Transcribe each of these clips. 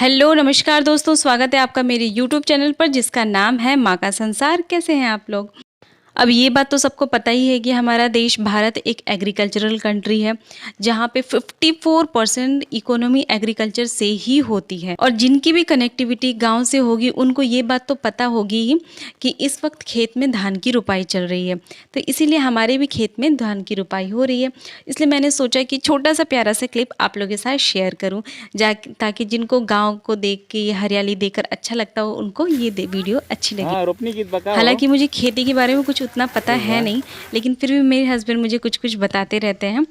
Hello नमस्कार दोस्तों, स्वागत है आपका मेरे यूट्यूब चैनल पर जिसका नाम है माँ का संसार। कैसे हैं आप लोग। अब ये बात तो सबको पता ही है कि हमारा देश भारत एक एग्रीकल्चरल कंट्री है, जहाँ पे 54% इकोनॉमी एग्रीकल्चर से ही होती है। और जिनकी भी कनेक्टिविटी गांव से होगी उनको ये बात तो पता होगी ही कि इस वक्त खेत में धान की रुपाई चल रही है। तो इसीलिए हमारे भी खेत में धान की रुपाई हो रही है। इसलिए मैंने सोचा कि छोटा सा प्यारा सा क्लिप आप लोगों के साथ शेयर करूँ, ताकि जिनको गाँव को देख के ये हरियाली देखकर अच्छा लगता हो उनको ये वीडियो अच्छी लगी। हाँ, रोपनी की बका हो। हालांकि मुझे खेती के बारे में कुछ उतना पता है नहीं, लेकिन फिर भी मेरे हस्बैंड मुझे कुछ कुछ बताते रहते हैं।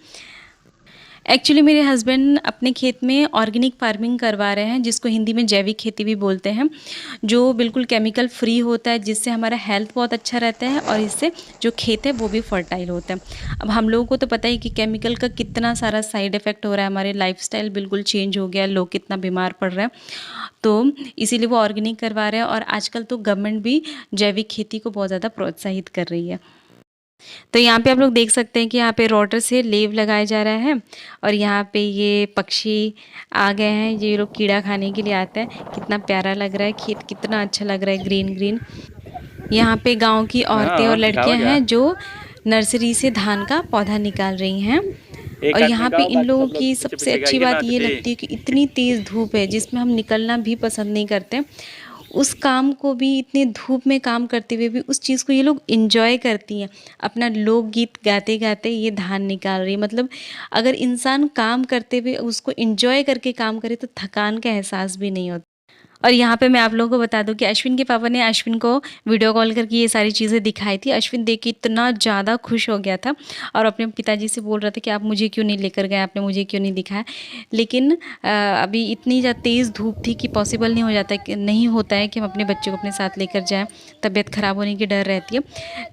एक्चुअली मेरे हस्बैंड अपने खेत में ऑर्गेनिक फार्मिंग करवा रहे हैं, जिसको हिंदी में जैविक खेती भी बोलते हैं, जो बिल्कुल केमिकल फ्री होता है, जिससे हमारा हेल्थ बहुत अच्छा रहता है और इससे जो खेत है वो भी फर्टाइल होता है। अब हम लोगों को तो पता ही कि केमिकल का कितना सारा साइड इफ़ेक्ट हो रहा है, हमारे लाइफस्टाइल बिल्कुल चेंज हो गया, लोग कितना बीमार पड़ रहे हैं। तो इसीलिए वो ऑर्गेनिक करवा रहे हैं और आजकल तो गवर्नमेंट भी जैविक खेती को बहुत ज़्यादा प्रोत्साहित कर रही है। तो यहाँ पे आप लोग देख सकते हैं कि यहाँ पे रोटर से लेव लगाया जा रहा है और यहाँ पे ये पक्षी आ गए हैं, ये लोग कीड़ा खाने के लिए आते हैं। कितना प्यारा लग रहा है, खेत कितना अच्छा लग रहा है, ग्रीन ग्रीन। यहाँ पे गांव की औरतें और लड़कियां हैं जो नर्सरी से धान का पौधा निकाल रही हैं। और यहाँ पे इन लोगों की सबसे अच्छी बात ये लगती है कि इतनी तेज़ धूप है जिसमें हम निकलना भी पसंद नहीं करते। उस काम को भी इतनी धूप में काम करते हुए भी उस चीज़ को ये लोग एंजॉय करती हैं। अपना लोकगीत गाते गाते ये धान निकाल रही है। मतलब अगर इंसान काम करते हुए उसको एंजॉय करके काम करे तो थकान का एहसास भी नहीं होता। और यहाँ पे मैं आप लोगों को बता दूं कि अश्विन के पापा ने अश्विन को वीडियो कॉल करके ये सारी चीज़ें दिखाई थी। अश्विन देख के इतना ज़्यादा खुश हो गया था और अपने पिताजी से बोल रहा था कि आप मुझे क्यों नहीं लेकर गए, आपने मुझे क्यों नहीं दिखाया। लेकिन अभी इतनी ज़्यादा तेज़ धूप थी कि पॉसिबल नहीं हो जाता, कि नहीं होता है कि हम अपने बच्चे को अपने साथ लेकर जाएँ, तबीयत ख़राब होने की डर रहती है।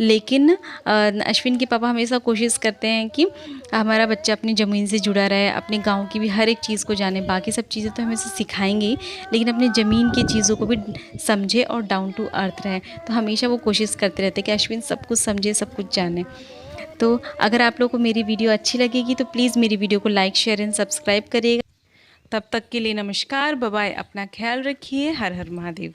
लेकिन अश्विन के पापा हमेशा कोशिश करते हैं कि हमारा बच्चा अपनी ज़मीन से जुड़ा रहे, अपने गाँव की भी हर एक चीज़ को जाने। बाकी सब चीज़ें तो हमें सिखाएंगे ही, लेकिन अपनी ज़मीन की चीज़ों को भी समझे और डाउन टू अर्थ रहे। तो हमेशा वो कोशिश करते रहते कि अश्विन सब कुछ समझे, सब कुछ जाने। तो अगर आप लोगों को मेरी वीडियो अच्छी लगेगी तो प्लीज़ मेरी वीडियो को लाइक, शेयर एंड सब्सक्राइब करिएगा। तब तक के लिए नमस्कार, बाय बाय, अपना ख्याल रखिए। हर हर महादेव।